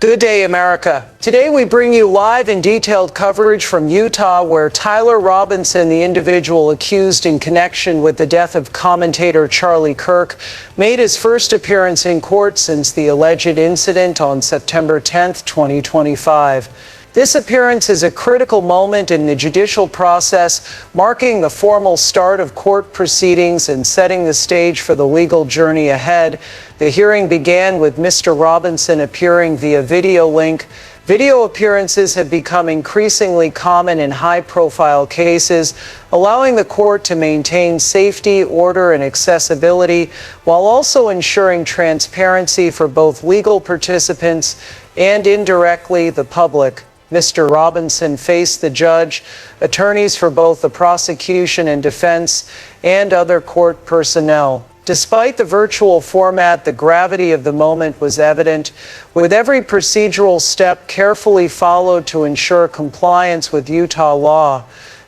Good day, America. Today we bring you live and detailed coverage from Utah, where Tyler Robinson, the individual accused in connection with the death of commentator Charlie Kirk, made his first appearance in court since the alleged incident on September 10, 2025. This appearance is a critical moment in the judicial process, marking the formal start of court proceedings and setting the stage for the legal journey ahead. The hearing began with Mr. Robinson appearing via video link. Video appearances have become increasingly common in high-profile cases, allowing the court to maintain safety, order, and accessibility, while also ensuring transparency for both legal participants and, indirectly, the public. Mr. Robinson faced the judge, attorneys for both the prosecution and defense, and other court personnel. Despite the virtual format, the gravity of the moment was evident, with every procedural step carefully followed to ensure compliance with Utah law.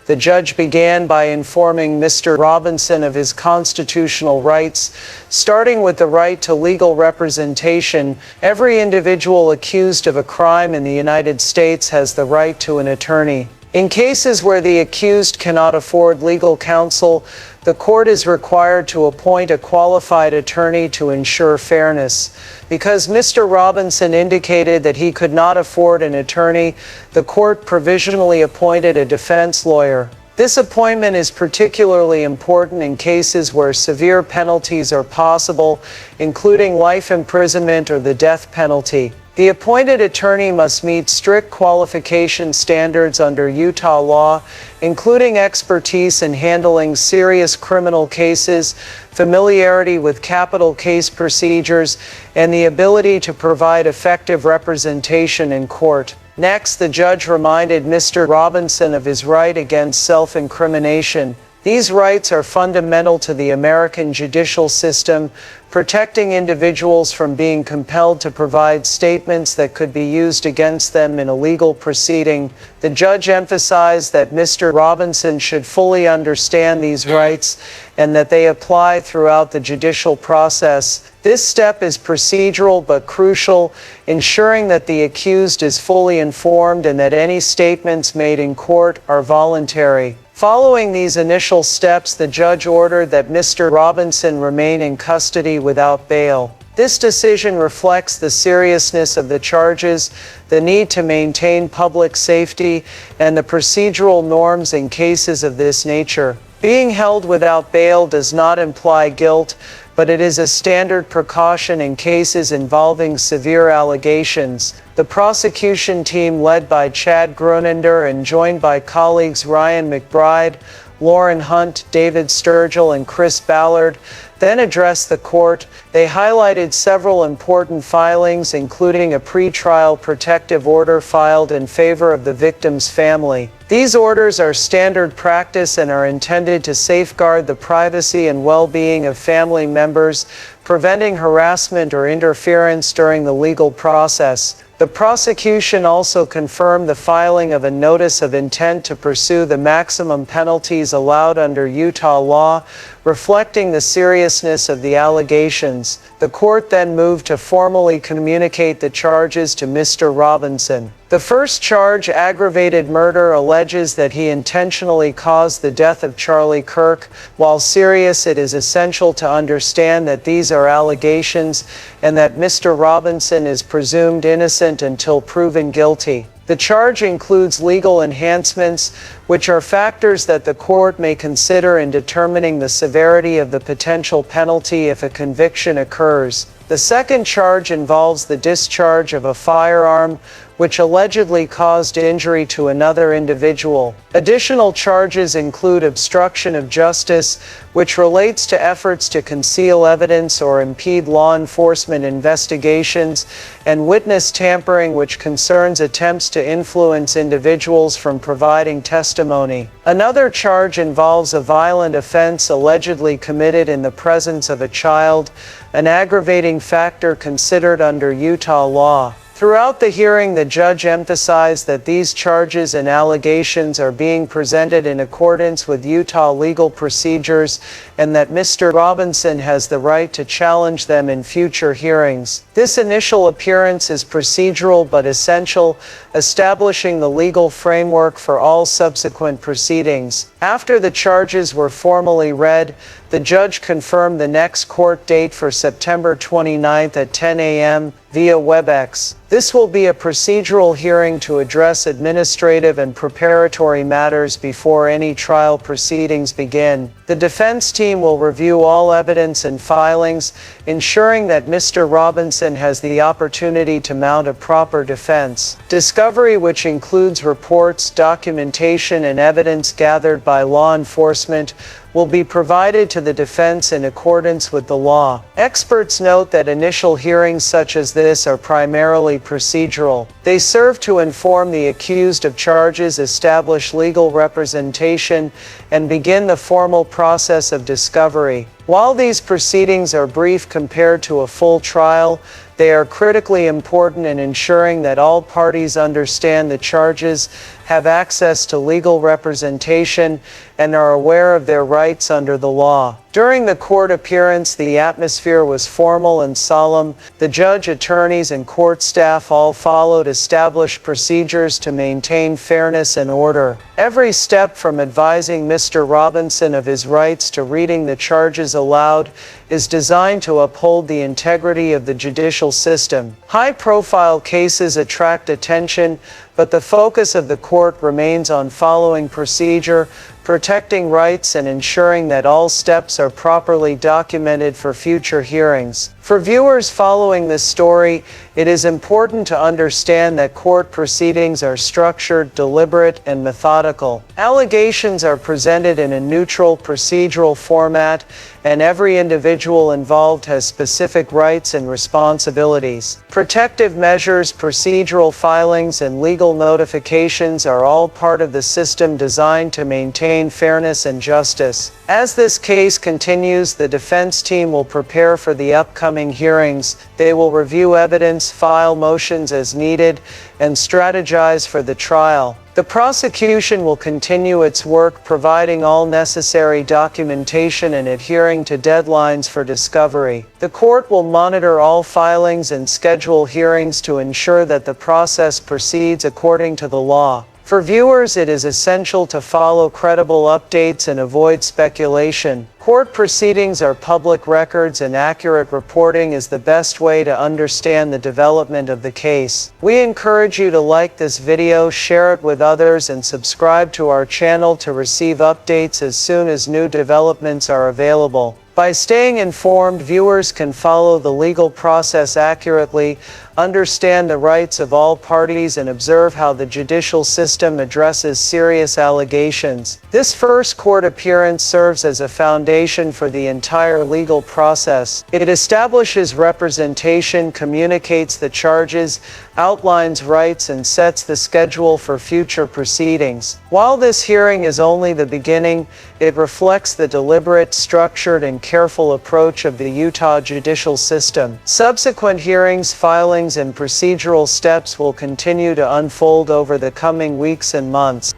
The judge began by informing Mr. Robinson of his constitutional rights, starting with the right to legal representation. Every individual accused of a crime in the United States has the right to an attorney. In cases where the accused cannot afford legal counsel, the court is required to appoint a qualified attorney to ensure fairness. Because Mr. Robinson indicated that he could not afford an attorney, the court provisionally appointed a defense lawyer. This appointment is particularly important in cases where severe penalties are possible, including life imprisonment or the death penalty. The appointed attorney must meet strict qualification standards under Utah law, including expertise in handling serious criminal cases, familiarity with capital case procedures, and the ability to provide effective representation in court. Next, the judge reminded Mr. Robinson of his right against self-incrimination. These rights are fundamental to the American judicial system, protecting individuals from being compelled to provide statements that could be used against them in a legal proceeding. The judge emphasized that Mr. Robinson should fully understand these rights and that they apply throughout the judicial process. This step is procedural but crucial, ensuring that the accused is fully informed and that any statements made in court are voluntary. Following these initial steps, the judge ordered that Mr. Robinson remain in custody without bail. This decision reflects the seriousness of the charges, the need to maintain public safety, and the procedural norms in cases of this nature. Being held without bail does not imply guilt, but it is a standard precaution in cases involving severe allegations. The prosecution team, led by Chad Grunander and joined by colleagues Ryan McBride, Lauren Hunt, David Sturgill, and Chris Ballard, then addressed the court. They highlighted several important filings, including a pretrial protective order filed in favor of the victim's family. These orders are standard practice and are intended to safeguard the privacy and well-being of family members, preventing harassment or interference during the legal process. The prosecution also confirmed the filing of a notice of intent to pursue the maximum penalties allowed under Utah law, reflecting the seriousness of the allegations. The court then moved to formally communicate the charges to Mr. Robinson. The first charge, aggravated murder, alleges that he intentionally caused the death of Charlie Kirk. While serious, it is essential to understand that these are allegations and that Mr. Robinson is presumed innocent until proven guilty. The charge includes legal enhancements, which are factors that the court may consider in determining the severity of the potential penalty if a conviction occurs. The second charge involves the discharge of a firearm, which allegedly caused injury to another individual. Additional charges include obstruction of justice, which relates to efforts to conceal evidence or impede law enforcement investigations, and witness tampering, which concerns attempts to influence individuals from providing testimony. Another charge involves a violent offense allegedly committed in the presence of a child, an aggravating factor considered under Utah law. Throughout the hearing, the judge emphasized that these charges and allegations are being presented in accordance with Utah legal procedures and that Mr. Robinson has the right to challenge them in future hearings. This initial appearance is procedural but essential, establishing the legal framework for all subsequent proceedings. After the charges were formally read, the judge confirmed the next court date for September 29th at 10 a.m. via WebEx. This will be a procedural hearing to address administrative and preparatory matters before any trial proceedings begin. The defense team will review all evidence and filings, ensuring that Mr. Robinson has the opportunity to mount a proper defense. Discovery, which includes reports, documentation, and evidence gathered by law enforcement, will be provided to the defense in accordance with the law. Experts note that initial hearings such as this are primarily procedural. They serve to inform the accused of charges, establish legal representation, and begin the formal process of discovery. While these proceedings are brief compared to a full trial, they are critically important in ensuring that all parties understand the charges, have access to legal representation, and are aware of their rights under the law. During the court appearance, the atmosphere was formal and solemn. The judge, attorneys, and court staff all followed established procedures to maintain fairness and order. Every step from advising Mr. Robinson of his rights to reading the charges aloud is designed to uphold the integrity of the judicial system. High-profile cases attract attention, but the focus of the court remains on following procedure, protecting rights, and ensuring that all steps are properly documented for future hearings. For viewers following this story, it is important to understand that court proceedings are structured, deliberate, and methodical. Allegations are presented in a neutral, procedural format, and every individual involved has specific rights and responsibilities. Protective measures, procedural filings, and legal notifications are all part of the system designed to maintain fairness and justice. As this case continues, the defense team will prepare for the upcoming hearings. They will review evidence, file motions as needed, and strategize for the trial. The prosecution will continue its work providing all necessary documentation and adhering to deadlines for discovery. The court will monitor all filings and schedule hearings to ensure that the process proceeds according to the law. For viewers, it is essential to follow credible updates and avoid speculation. Court proceedings are public records, and accurate reporting is the best way to understand the development of the case. We encourage you to like this video, share it with others, and subscribe to our channel to receive updates as soon as new developments are available. By staying informed, viewers can follow the legal process accurately, understand the rights of all parties, and observe how the judicial system addresses serious allegations. This first court appearance serves as a foundation for the entire legal process. It establishes representation, communicates the charges, outlines rights, and sets the schedule for future proceedings. While this hearing is only the beginning, it reflects the deliberate, structured, and careful approach of the Utah judicial system. Subsequent hearings, filings, and procedural steps will continue to unfold over the coming weeks and months.